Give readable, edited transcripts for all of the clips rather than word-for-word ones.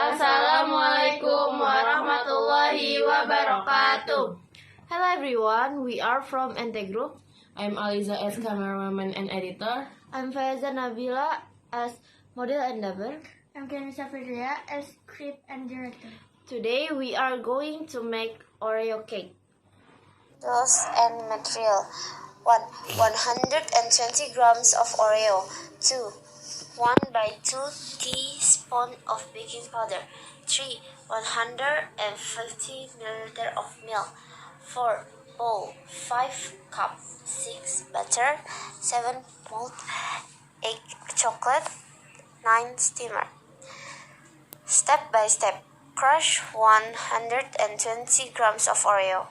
Assalamualaikum warahmatullahi wabarakatuh. Hello everyone, we are from NT Group. I'm Aliza as cameraman and editor. I'm Fay'yaza Nabila as model and dubber. I'm Kenissa Fitriya as script and director. Today we are going to make Oreo cake. Tools and material: 120 grams of Oreo. 1/2 teaspoon of baking powder. 150 milliliter of milk. 4 bowl. 5 cup. 6 butter. 7 malt egg chocolate. 9 steamer. Step by step. Crush 120 grams of Oreo.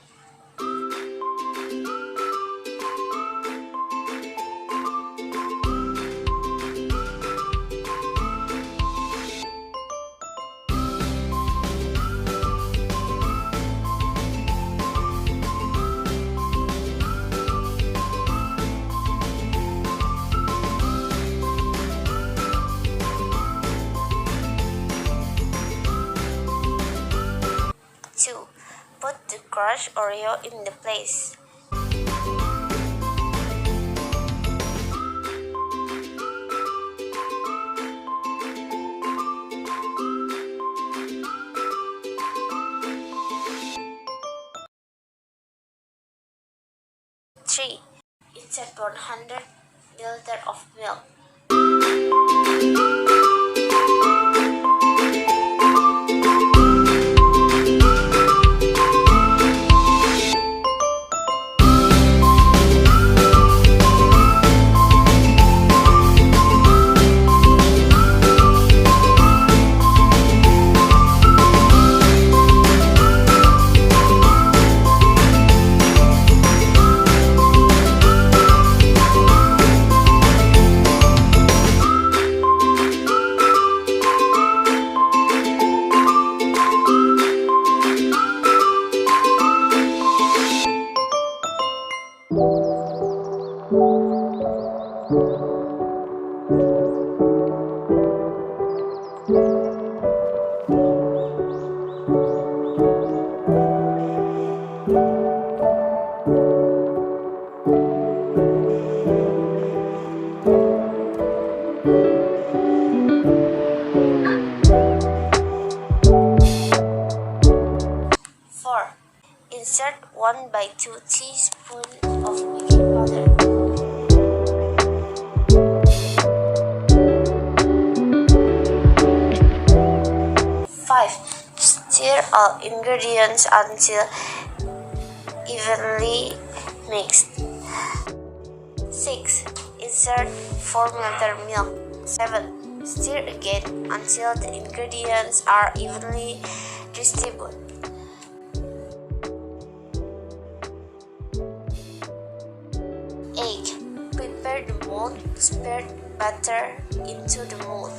Put the crushed Oreo in the place. Three. Insert 100 milliliter of milk. 4. Insert 1/2 teaspoon of baking powder. 5. Stir all ingredients until evenly mixed. 6. Insert 4 milliliter milk. 7. Stir again until the ingredients are evenly distributed. 8. Prepare the mold. Spread butter into the mold.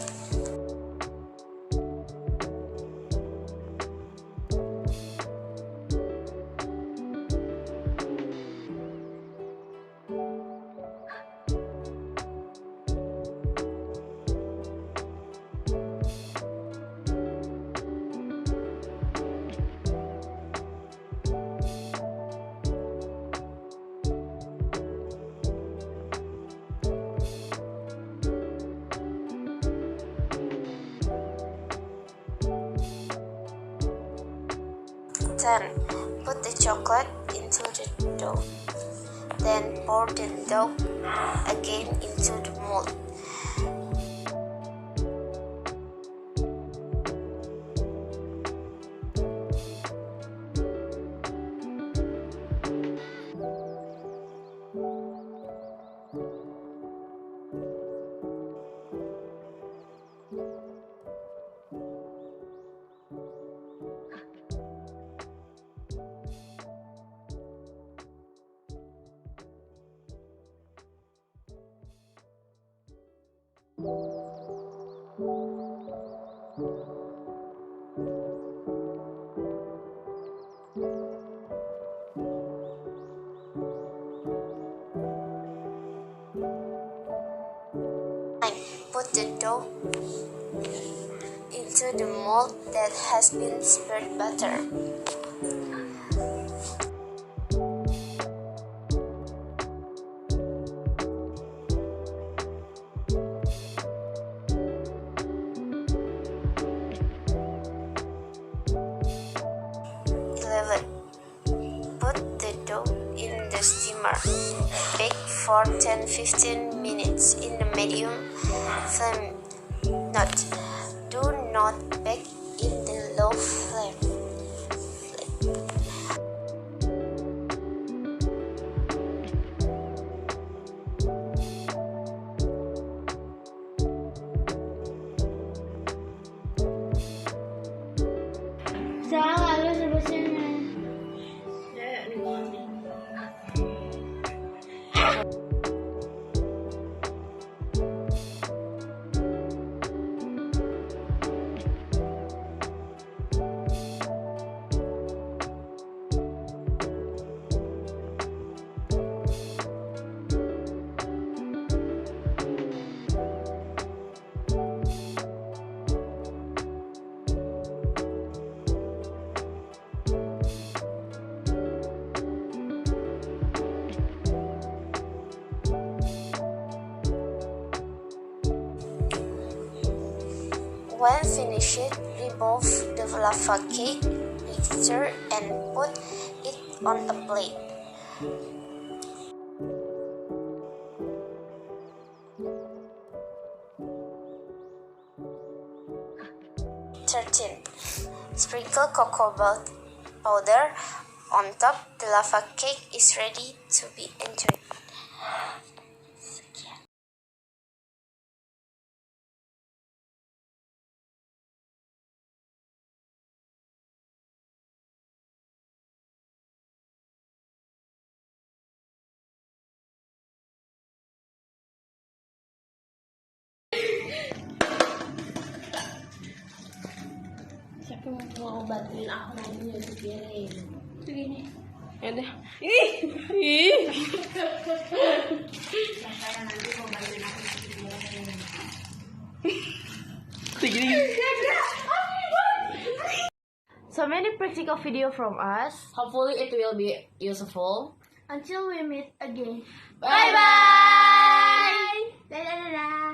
10. Put the chocolate into the dough. Then pour the dough again into the mold. Put the dough into the mold that has been spread butter. Put the dough in the steamer. Bake for 10-15 minutes in the medium flame. Note: do not bake in the low flame. Salah lu sebesarnya. When finished, remove the lava cake mixture and put it on a plate. Sprinkle cocoa powder on top. The lava cake is ready to be enjoyed. Siapa mau bantuin aku nanti nyuci piring? Begini. Ya udah. Ih. Nanti mau bantuin aku nyuci piring. Segini. So many practical video from us. Hopefully it will be useful. Until we meet again. Bye bye. Dadah.